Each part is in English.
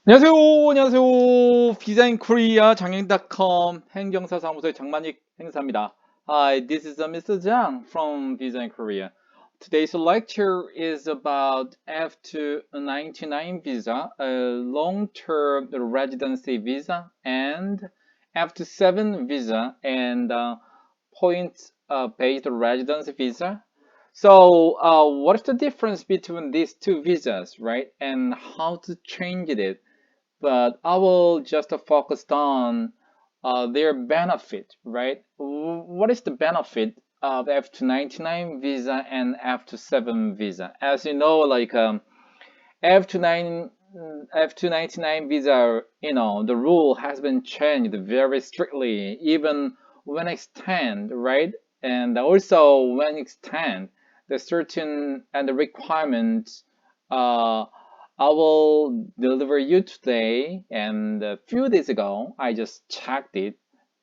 안녕하세요. 안녕하세요. 비자인 코리아 장행닷컴 행정사 사무소의 장만익 행사입니다. Hi, this is Mr. Zhang from Visa in Korea. Today's lecture is about F2-99 visa, a long-term residency visa, and F2-7 visa, and points-based residency visa. So, what is the difference between these two visas, right? And how to change it? But I will just focus on their benefit, right? What is the benefit of F2-99 visa and F2-7 visa? As you know, like F29 F2-99 visa, the rule has been changed very strictly, even when extend, right? And also when extend the certain and the requirements I will deliver you today, and a few days ago I just checked it,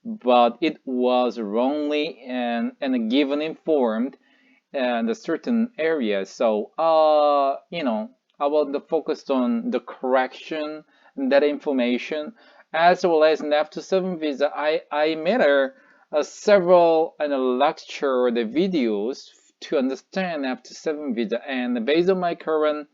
but it was wrongly and given informed and a certain area. So, I want to focus on the correction that information as well as an F2-7 visa. I made several lecture the videos to understand F2-7 visa, and based on my current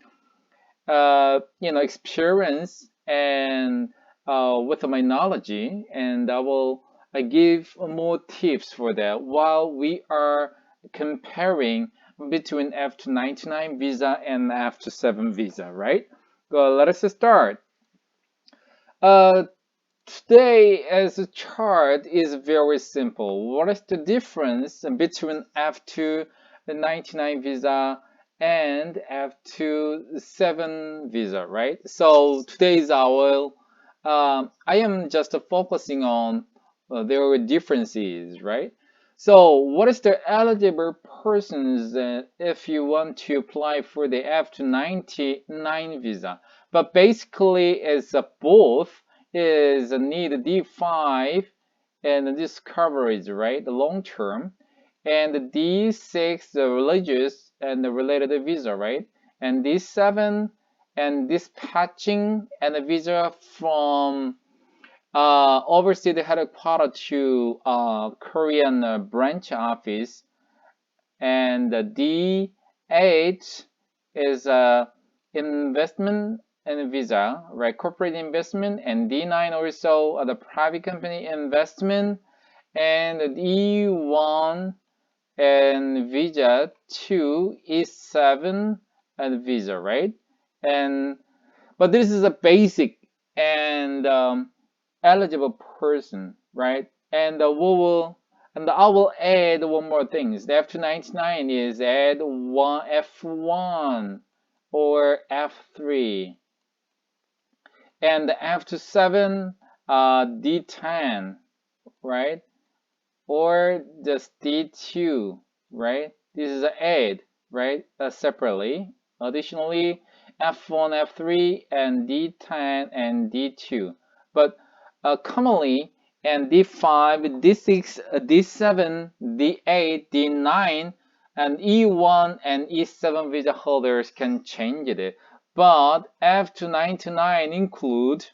experience and with my knowledge, and I will give more tips for that while we are comparing between F2-99 visa and F2-7 visa, right? Well, let us start. Uh, Today, as a chart is very simple. What is the difference between F2-99 visa and F2-7 visa, right? So today's I am just focusing on their differences, right? So what is the eligible persons if you want to apply for the F2-99 visa? But basically, it's both is need D5 and this coverage, right? The long term, and D6 the religious and the related visa, right? And D7 and dispatching and the visa from overseas headquarters to Korean branch office, and the D8 is investment and visa, right? Corporate investment, and D9 also the private company investment, and E1 and visa 2 E7 and visa, right? And but this is a basic and eligible person, right? And we will and I will add one more thing. The F2-99 is add one F1 or F3, and the F2-7 D10, right? Or just D2, right? This is an add, right? Separately. Additionally, F1, F3, and D10 and D2. But commonly, and D5, D6, D7, D8, D9, and E1 and E7 visa holders can change it. But F2-99 include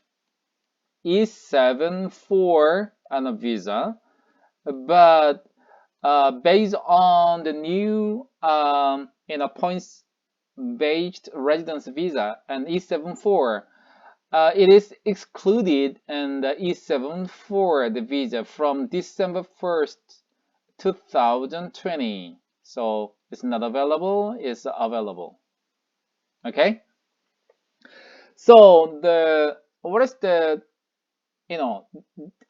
E7 for a visa, but based on the new points-based residence visa and E74, it is excluded in the E74 the visa from December 1st, 2020. So it's not available, it's available. Okay? So what is the, you know,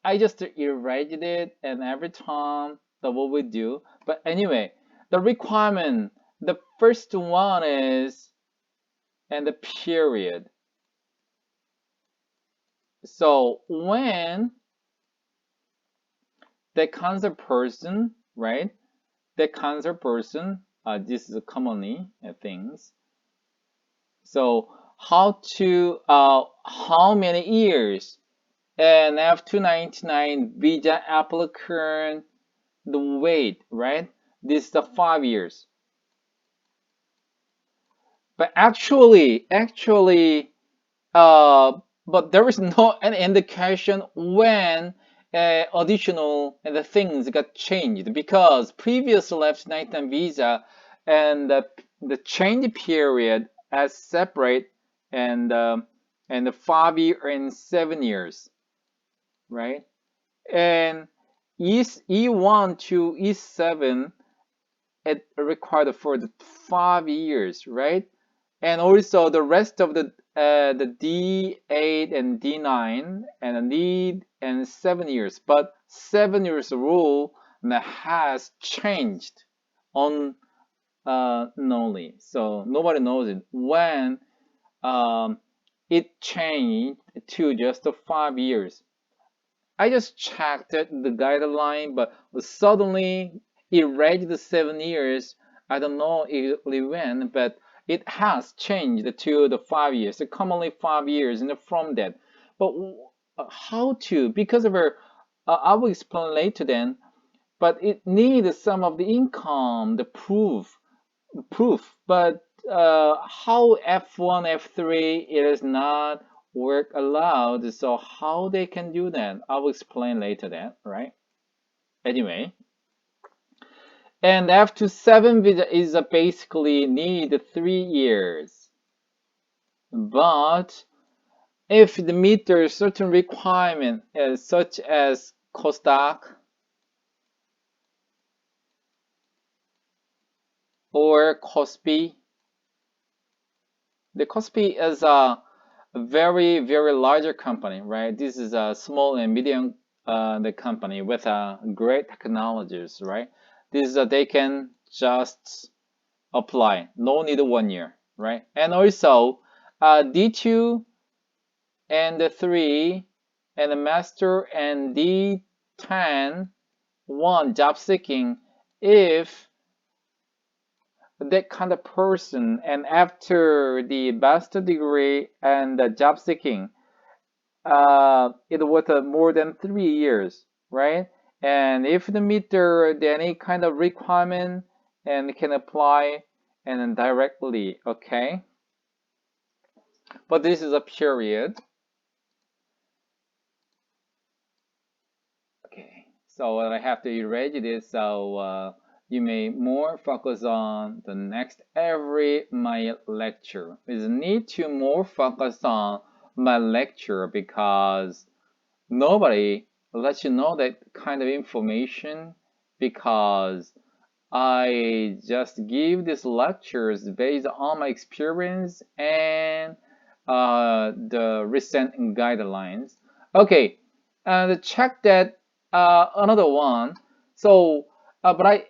I just erased it and every time that what we do. But anyway, the requirement, the first one is and the period. So when the concerned person, right? The concerned person, this is commonly things. So how many years an F2-99 visa applicant the wait, right? This is the 5 years. But actually, but there is no any indication when additional and the things got changed because previous F2-99 visa and the change period as separate and and the 5 year and 7 years, right? And E1 to E7 it required for the 5 years, right? And also the rest of the D8 and D9 and need and 7 years, but 7 years rule has changed on unknowingly, so nobody knows it when um, it changed to just 5 years. I just checked the guideline, but suddenly it read the 7 years. I don't know exactly when, but it has changed to the 5 years. So commonly 5 years and from that. But how to? Because of her, I will explain later then. But it needs some of the income, the proof. But how F1, F3 it is not work allowed. So how they can do that? I will explain later that, right? Anyway, and F2-7 visa is basically need 3 years. But if it meets certain requirement, such as COSDAC or COSPI, the COSPI is a very, very larger company, right? This is a small and medium the company with great technologies, right? This is they can just apply, no need 1 year, right? And also D2 and the 3 and the master and D10 one job seeking if that kind of person and after the master degree and the job seeking it was more than 3 years, right? And if they meet any kind of requirement and can apply and then directly, okay? But this is a period. Okay, so I have to erase this so you may more focus on the next every my lecture. Is need to more focus on my lecture because nobody lets you know that kind of information because I just give these lectures based on my experience and the recent guidelines. Okay, and check that another one. So, but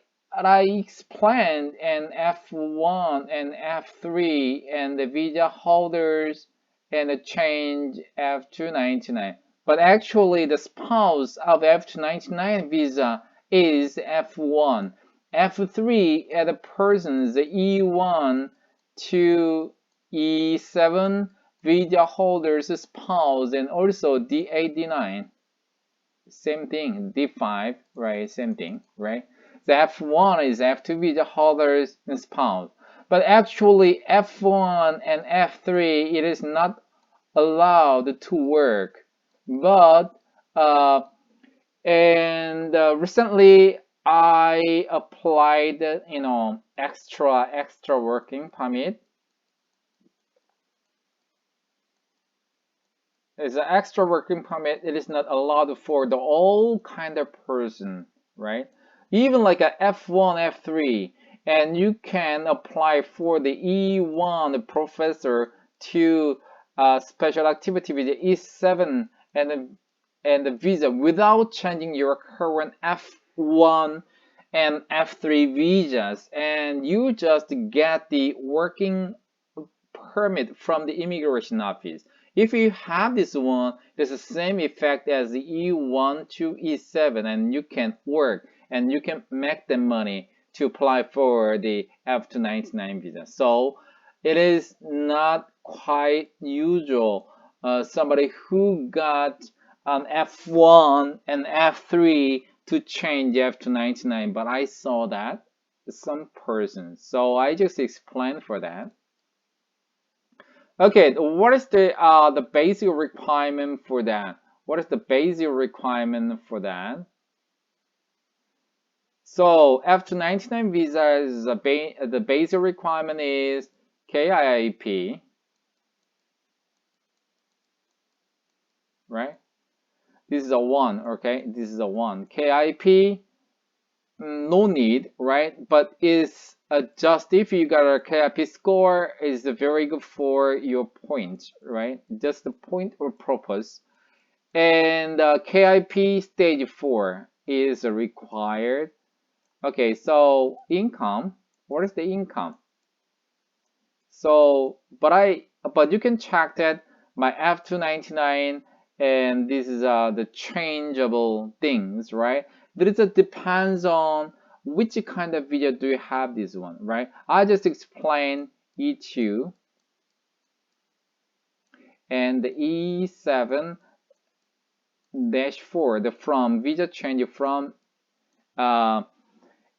I explained in F1 and F3 and the visa holders and the change F2-99. But actually, the spouse of F2-99 visa is F1. F3 at a person's E1 to E7 visa holder's spouse and also D8, D9. Same thing, D5, right? Same thing, right? The F1 is F2 visa holders and spouse. But actually F1 and F3 it is not allowed to work. But recently I applied, extra working permit. It's an extra working permit. It is not allowed for the all kind of person, right? Even like a F1, F3, and you can apply for the E1 professor to special activity visa E7 and the visa without changing your current F1 and F3 visas, and you just get the working permit from the immigration office. If you have this one, it's the same effect as the E1 to E7, and you can work and you can make the money to apply for the F2-99 visa. So it is not quite usual. Somebody who got an F1 and F3 to change F2-99, but I saw that some person. So I just explained for that. Okay, what is the basic requirement for that? What is the basic requirement for that? So F2-99 visa is the basic requirement is KIIP, right? This is a one, okay? This is a one. KIP, no need, right? But is just if you got a KIP score, is very good for your point, right? Just the point or purpose. And KIP stage 4 is required. Okay, so income. What is the income? So, but you can check that my F2-99 and this is the changeable things, right? There is a depends on which kind of video do you have this one, right? I just explain E2 and the E7-4, the from visa change from uh,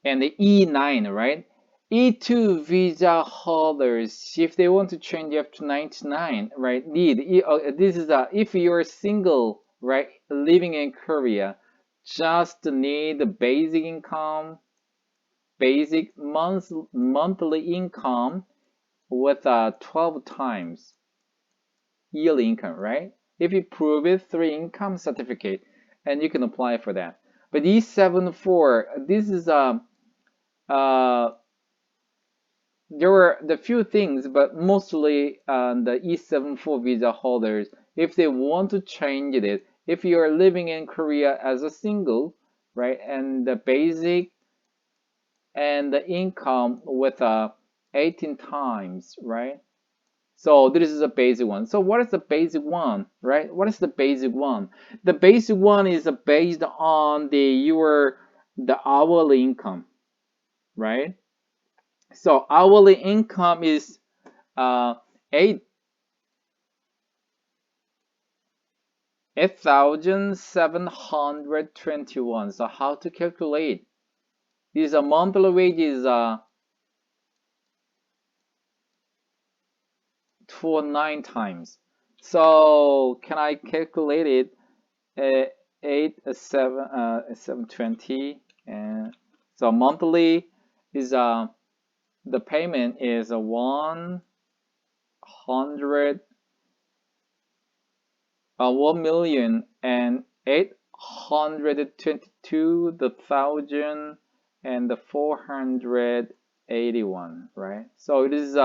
and the E9, right? E2 visa holders, if they want to change F2-99, right, this is if you're single, right, living in Korea, just need the basic income, basic monthly income with 12 times yearly income, right? If you prove it through income certificate, and you can apply for that. But E7-4, this is uh, there were the few things, but mostly the E7-4 visa holders, if they want to change it, if you are living in Korea as a single, right, and the basic and the income with 18 times, right? So this is a basic one. So what is the basic one, right? What is the basic one? The basic one is based on the hourly income, right? So hourly income is uh, 8,721. So how to calculate? This monthly wage is 209 times. So can I calculate it? 720 and so monthly is the payment is 1,822,481, right? So it is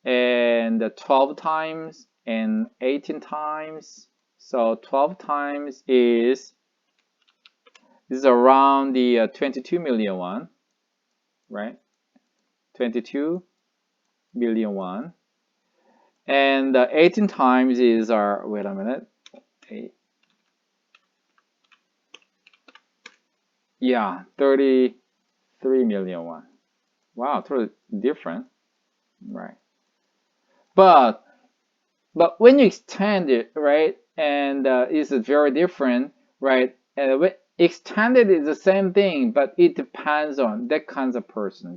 and 12 times and 18 times. So 12 times is around the 22 million won, right? 22 million won. And 18 times is wait a minute. Yeah, 33 million won. Wow, totally different, right? But when you extend it, right, and it's very different, right? And extended is the same thing, but it depends on that kind of person,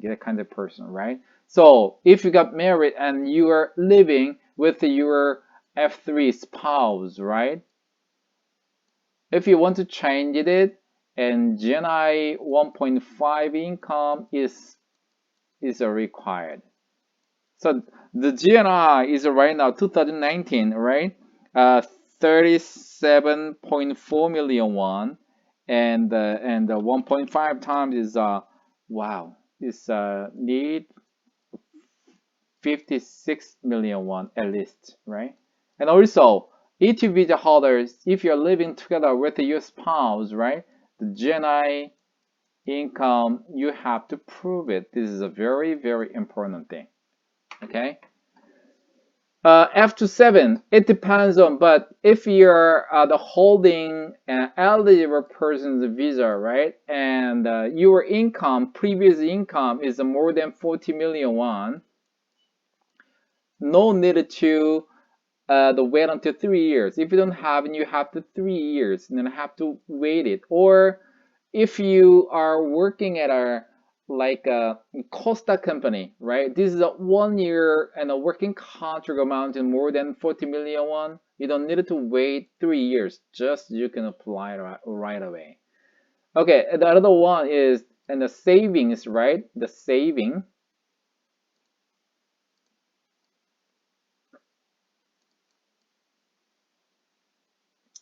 right? So if you got married and you are living with your F3 spouse, right? If you want to change it, and GNI 1.5 income is required. So the GNI is right now 2019, right? 37.4 million won, and 1.5 times is wow, is need 56 million won at least, right? And also E2 visa holders, if you're living together with your spouse, right? The GNI income, you have to prove it. This is a very, very important thing. Okay. F2-7, it depends on, but if you're the holding an eligible person's visa, right, and your income, previous income is more than 40 million won, no need to wait until 3 years. If you don't have it, you have to 3 years, and then have to wait it. Or if you are working at a like Costa company, right? This is a 1 year and a working contract amounting more than 40 million won. You don't need to wait 3 years. Just you can apply right away. Okay, the other one is and the savings, right? The saving.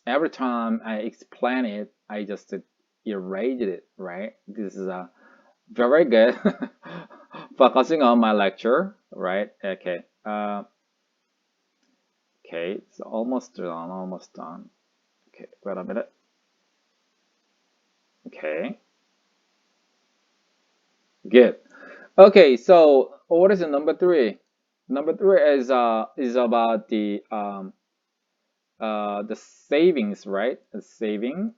Every time I explain it, I just erase it, right? This is a very good. Focusing on my lecture, right? Okay. Okay, it's almost done, almost done. Okay, wait a minute. Okay, good. Okay, so what is the number three? Number three is about the savings, right? The saving.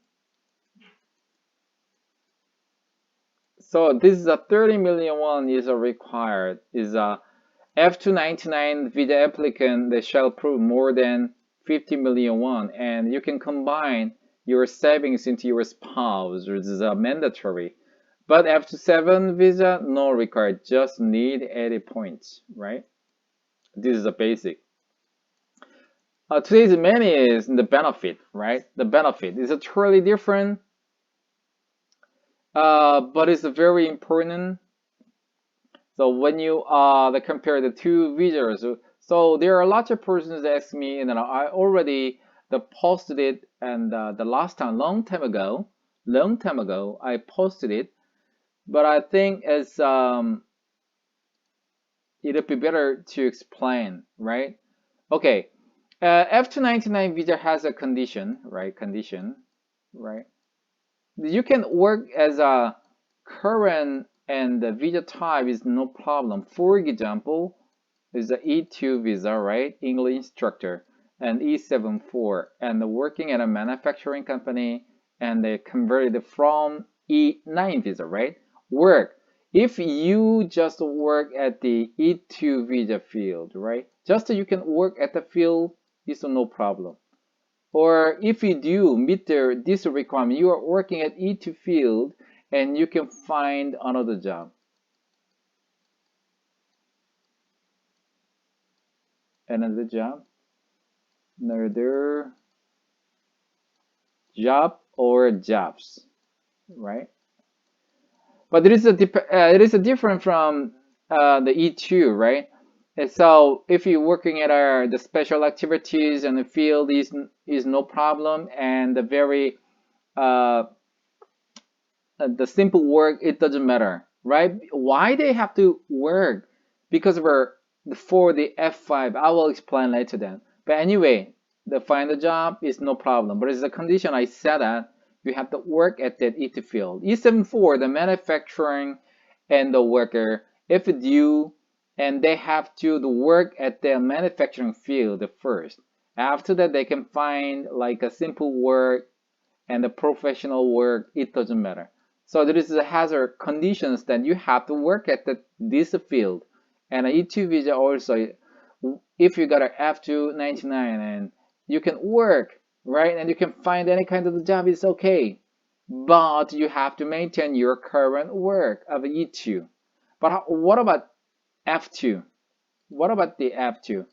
So this is a 30 million won is a required is a F2-99 visa applicant that shall prove more than 50 million won, and you can combine your savings into your spouse, which is a mandatory. But F2-7 visa, no required, just need 80 points, right? This is a basic. Today's menu is the benefit, right? The benefit is totally different, but it's very important. So when you compare the two visas, so there are lots of persons that ask me, and I already posted it, and the last time, long time ago, I posted it, but I think it'd be better to explain, right? Okay, F2-99 visa has a condition, right? Condition, right? You can work as a current and the visa type is no problem. For example, is the E2 visa, right? English instructor, and E74, and working at a manufacturing company, and they converted from E9 visa, right? Work. If you just work at the E2 visa field, right? Just you can work at the field is no problem. Or if you do meet this requirement, you are working at E2 field and you can find another job. Another job, another job or jobs, right? But it is a different from the E2, right? And so if you're working at the special activities and the field is no problem, and the very uh, the simple work, it doesn't matter, right? Why they have to work? Because for the F5, I will explain later then. But anyway, the find a job is no problem. But it's a condition I said that you have to work at that IT field. E74, the manufacturing and the worker, if it's you, and they have to work at the manufacturing field first. After that, they can find like a simple work and the professional work, it doesn't matter. So there is a hazard conditions that you have to work at this field. And an E2 visa also, if you got an F2-99 and you can work, right? And you can find any kind of job, it's okay. But you have to maintain your current work of E2. But what about F2? What about the F2?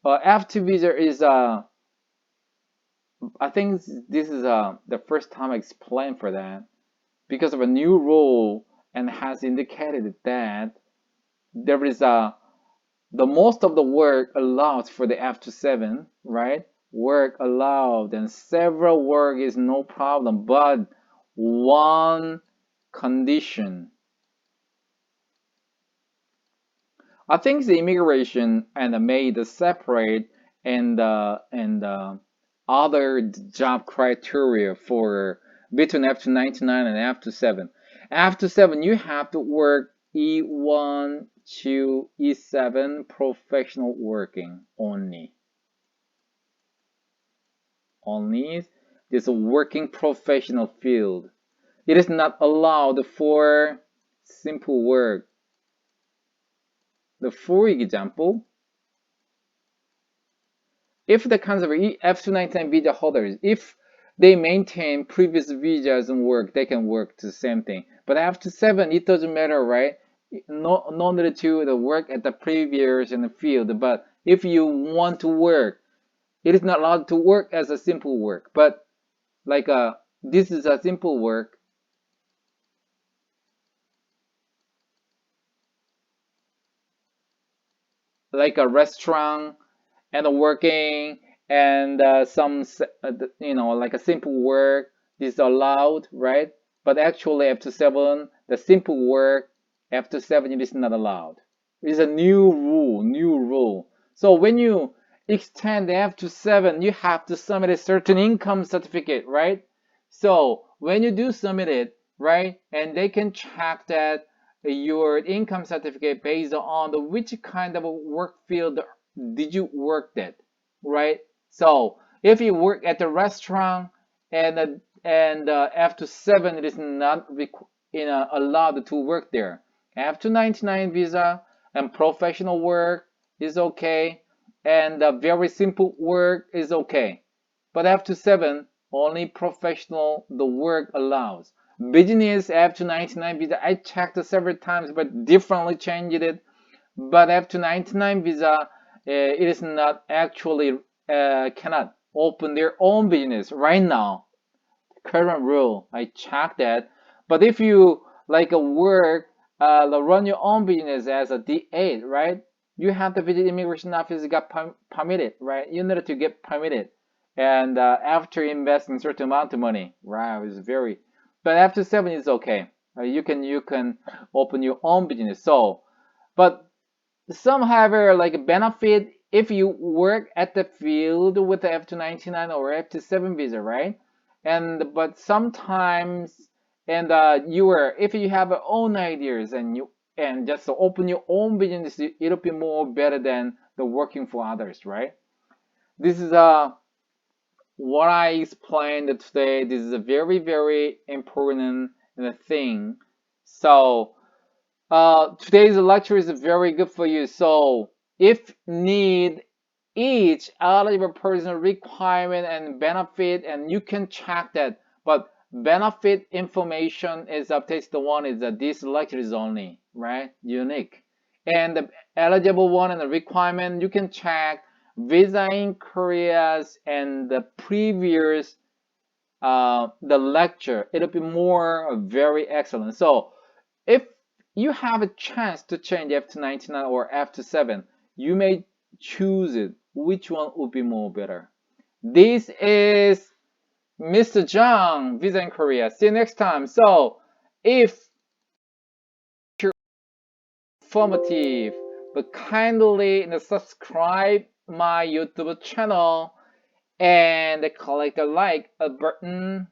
F2 visa is I think this is the first time I explained for that because of a new rule and has indicated that there is the most of the work allowed for the F2-7, right? Work allowed and several work is no problem, but one condition. I think the immigration and made separate and other job criteria for between F2-99 and F2-7. F2-7 you have to work E1 to E7 professional working only. Only this working professional field. It is not allowed for simple work. For example, if the concept of F2-99 visa holders, if they maintain previous visas and work, they can work the same thing. But after 7, it doesn't matter, right? No need to the work at the previous in the field. But if you want to work, it is not allowed to work as a simple work. But like this is a simple work. Like a restaurant and working and like a simple work is allowed, right? But actually after 7, the simple work after 7 it is not allowed. It's a new rule. So when you extend after 7, you have to submit a certain income certificate, right? So when you do submit it, right, and they can check that your income certificate based on the which kind of work field did you work at, right? So if you work at the restaurant and after 7 it is not allowed to work there. After 99 visa and professional work is okay, and very simple work is okay. But after 7, only professional the work allows. Business after 99 visa, I checked several times but differently changed it. But after 99 visa, it is not actually cannot open their own business right now. Current rule, I checked that. But if you like work, run your own business as a D8, right? You have to visit immigration office, get permitted, right? You need to get permitted, and after investing certain amount of money, right? It's very, but after 7 is okay. You can open your own business. So, but some have like a benefit if you work at the field with the F2-99 or F2-7 visa, right? And but sometimes and you are if you have your own ideas and just open your own business, it'll be more better than the working for others, right? This is what I explained today. This is a very important thing. So today's lecture is very good for you. So if need each eligible person requirement and benefit, and you can check that. But benefit information is updated. The one is that this lecture is only right unique, and the eligible one and the requirement you can check visa in Korea's and the previous the lecture. It'll be more very excellent. So if you have a chance to change F2-99 or F2-7, you may choose it. Which one would be more better? This is Mr. Zhang, Visa in Korea. See you next time. So, if you're informative, but kindly subscribe my YouTube channel and click the like button.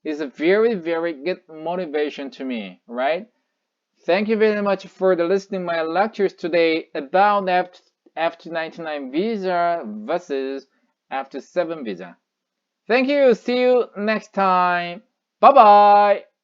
Is a very good motivation to me, right? Thank you very much for listening my lectures today about F2-99 visa versus F2-7 visa. Thank you. See you next time. Bye bye.